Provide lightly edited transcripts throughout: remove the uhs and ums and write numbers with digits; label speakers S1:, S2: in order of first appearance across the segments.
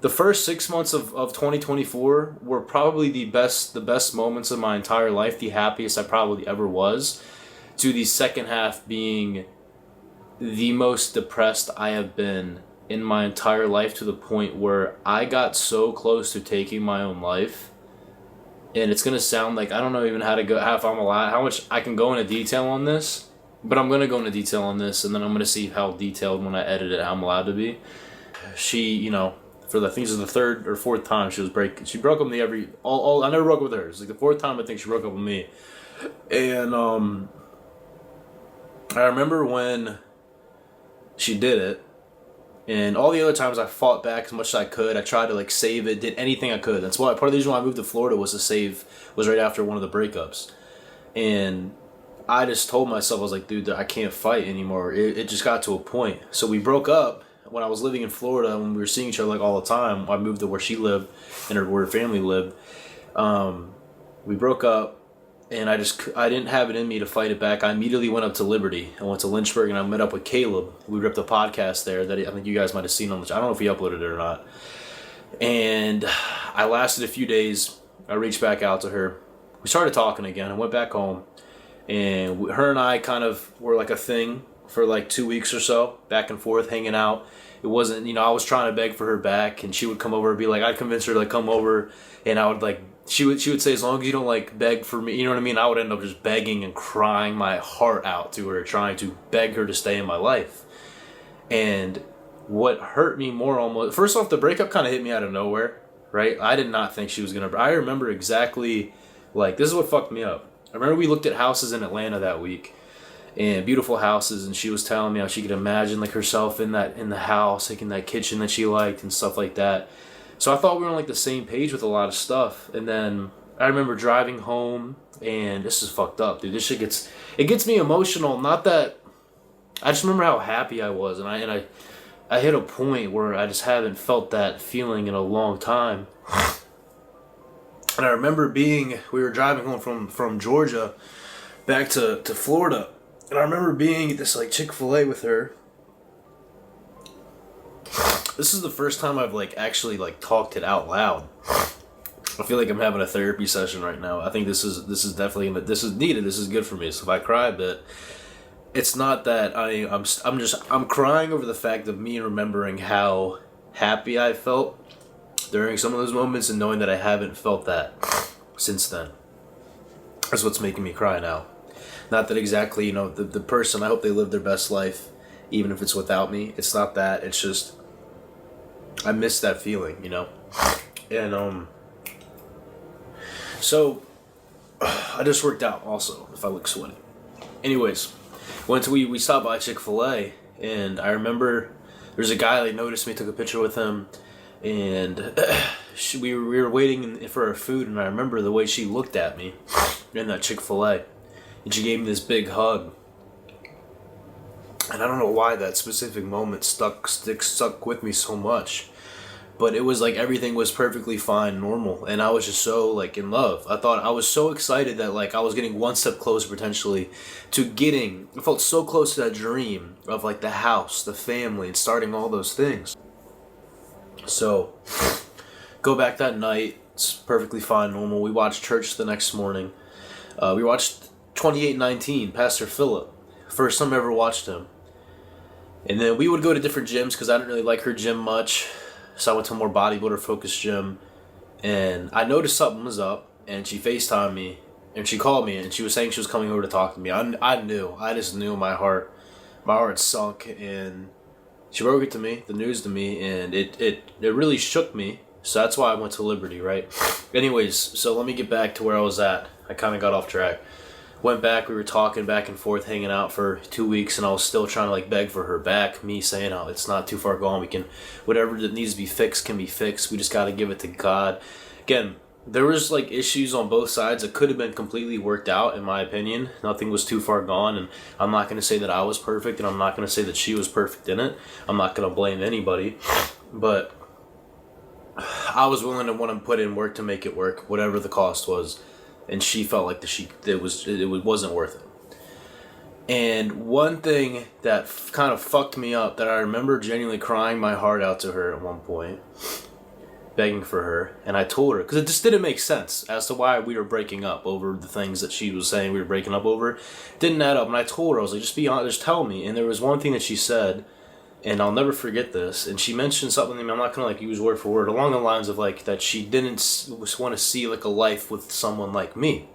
S1: the first 6 months of 2024 were probably the best moments of my entire life, the happiest I probably ever was, to the second half being the most depressed I have been in my entire life, to the point where I got so close to taking my own life. And it's gonna sound like I don't know even how to go, how much I can go into detail on this, but I'm gonna go into detail on this, and then I'm gonna see how detailed when I edit it, how I'm allowed to be. She, for the, I think this is the third or fourth time she broke up with me I never broke up with her. It's like the fourth time I think she broke up with me. And I remember when she did it, and all the other times I fought back as much as I could. I tried to like save it, did anything I could. That's why part of the reason why I moved to Florida was right after one of the breakups. And I just told myself, I was like, dude, I can't fight anymore. It just got to a point. So we broke up when I was living in Florida, when we were seeing each other like all the time. I moved to where she lived and where her family lived. We broke up, and I didn't have it in me to fight it back. I immediately went up to Liberty. I went to Lynchburg, and I met up with Caleb. We ripped a podcast there that I think you guys might have seen on the. I don't know if he uploaded it or not. And I lasted a few days. I reached back out to her. We started talking again. I went back home, and her and I kind of were like a thing for like 2 weeks or so, back and forth, hanging out. It wasn't, I was trying to beg for her back, and she would come over and be like, I'd convince her to like come over, and I would like, she would say, as long as you don't like beg for me, you know what I mean? I would end up just begging and crying my heart out to her, trying to beg her to stay in my life. And what hurt me more almost, first off, the breakup kind of hit me out of nowhere, right? I did not think she was going to, I remember exactly, like, this is what fucked me up. I remember we looked at houses in Atlanta that week, and beautiful houses, and she was telling me how she could imagine like herself in the house, like in that kitchen that she liked and stuff like that. So I thought we were on like the same page with a lot of stuff. And then I remember driving home, and this is fucked up, dude. This shit gets me emotional. Not that, I just remember how happy I was, and I hit a point where I just haven't felt that feeling in a long time. And I remember we were driving home from Georgia back to Florida. And I remember being at this like Chick-fil-A with her. This is the first time I've like actually like talked it out loud. I feel like I'm having a therapy session right now. I think this is definitely, this is needed. This is good for me. So if I cry a bit, it's not that I'm crying over the fact of me remembering how happy I felt during some of those moments, and knowing that I haven't felt that since then. That's what's making me cry now. Not that exactly, the person, I hope they live their best life, even if it's without me. It's not that. It's just, I miss that feeling, And, so, I just worked out also, if I look sweaty. Anyways, we stopped by Chick-fil-A, and I remember there's a guy that noticed me, took a picture with him, and we were waiting for our food, and I remember the way she looked at me in that Chick-fil-A. And she gave me this big hug. And I don't know why that specific moment stuck with me so much. But it was like everything was perfectly fine, normal. And I was just so like in love. I was so excited that like I was getting one step closer potentially to I felt so close to that dream of like the house, the family, and starting all those things. So, go back that night. It's perfectly fine, normal. We watched church the next morning. We watched 2819, Pastor Philip. First time I ever watched him. And then we would go to different gyms because I didn't really like her gym much. So I went to a more bodybuilder focused gym. And I noticed something was up, and she FaceTimed me, and she called me, and she was saying she was coming over to talk to me. I just knew my heart sunk, and she broke it to me, the news to me, and it really shook me. So that's why I went to Liberty, right? Anyways, so let me get back to where I was at. I kind of got off track. Went back, we were talking back and forth, hanging out for 2 weeks, and I was still trying to like beg for her back. Me saying, oh, it's not too far gone. We can, whatever that needs to be fixed can be fixed. We just got to give it to God. Again, there was like issues on both sides that could have been completely worked out, in my opinion. Nothing was too far gone, and I'm not going to say that I was perfect, and I'm not going to say that she was perfect in it. I'm not going to blame anybody, but I was willing to want to put in work to make it work, whatever the cost was. And she felt like it wasn't worth it. And one thing that kind of fucked me up, that I remember genuinely crying my heart out to her at one point, begging for her, and I told her, because it just didn't make sense as to why we were breaking up over the things that she was saying we were breaking up over. Didn't add up, and I told her, I was like, just be honest, just tell me. And there was one thing that she said, and I'll never forget this, and she mentioned something to me, I'm not going to like use word for word, along the lines of like that she didn't want to see like a life with someone like me.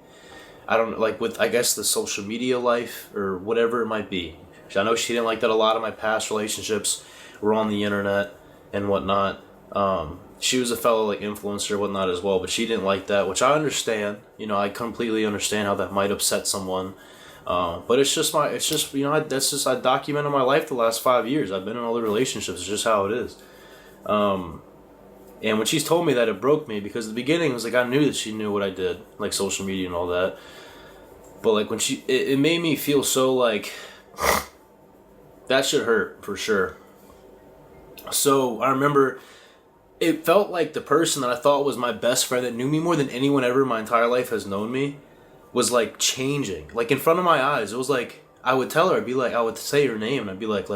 S1: I don't, like with, I guess, the social media life or whatever it might be. I know she didn't like that a lot of my past relationships were on the internet and whatnot. She was a fellow like influencer and whatnot as well, but she didn't like that, which I understand. You know, I completely understand how that might upset someone. But it's just you know, I documented my life the last 5 years. I've been in other relationships. It's just how it is. And when she's told me that, it broke me, because at the beginning it was like I knew that she knew what I did, like social media and all that. But like when it made me feel so like that shit hurt for sure. So I remember it felt like the person that I thought was my best friend, that knew me more than anyone ever in my entire life has known me, was like changing. Like in front of my eyes. It was like I would tell her, I would say her name and I'd be like,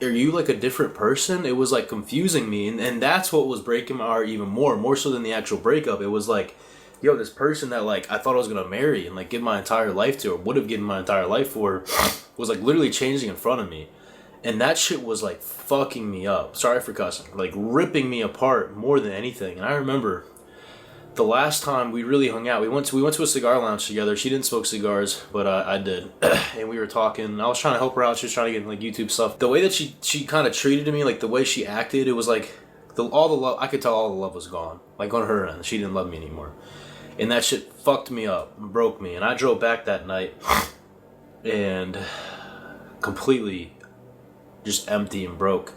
S1: are you like a different person? It was like confusing me, and that's what was breaking my heart even more so than the actual breakup. It was like, yo, this person that like I thought I was gonna marry and like give my entire life to, or would have given my entire life for, was like literally changing in front of me. And that shit was like fucking me up. Sorry for cussing. Like ripping me apart more than anything. And I remember the last time we really hung out, we went to a cigar lounge together. She didn't smoke cigars, but I did. And we were talking. I was trying to help her out. She was trying to get like YouTube stuff. The way that she kind of treated me, like the way she acted, it was like all the love. I could tell all the love was gone. Like on her end, she didn't love me anymore. And that shit fucked me up and broke me. And I drove back that night and completely just empty and broke.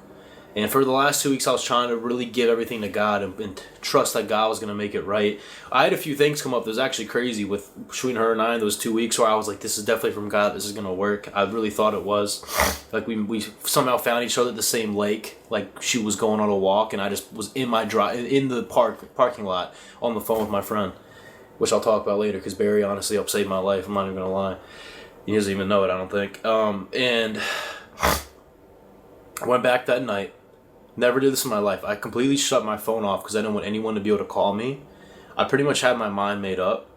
S1: And for the last 2 weeks, I was trying to really give everything to God and trust that God was going to make it right. I had a few things come up that was actually crazy between her and I in those 2 weeks, where I was like, this is definitely from God. This is going to work. I really thought it was. Like we somehow found each other at the same lake. Like she was going on a walk and I just was in the parking lot on the phone with my friend, which I'll talk about later, because Barry honestly helped save my life. I'm not even going to lie. He doesn't even know it, I don't think. And I went back that night. Never did this in my life. I completely shut my phone off because I didn't want anyone to be able to call me. I pretty much had my mind made up.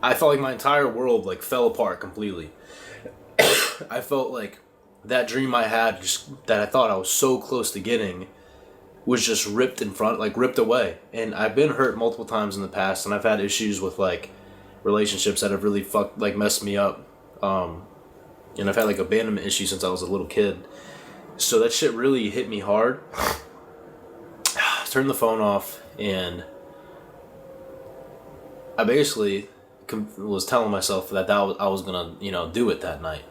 S1: I felt like my entire world like fell apart completely. I felt like that dream I had, just that I thought I was so close to getting, was just ripped away. And I've been hurt multiple times in the past, and I've had issues with like relationships that have really messed me up. And I've had like abandonment issues since I was a little kid. So that shit really hit me hard. Turned the phone off, and I basically was telling myself that I was gonna, do it that night.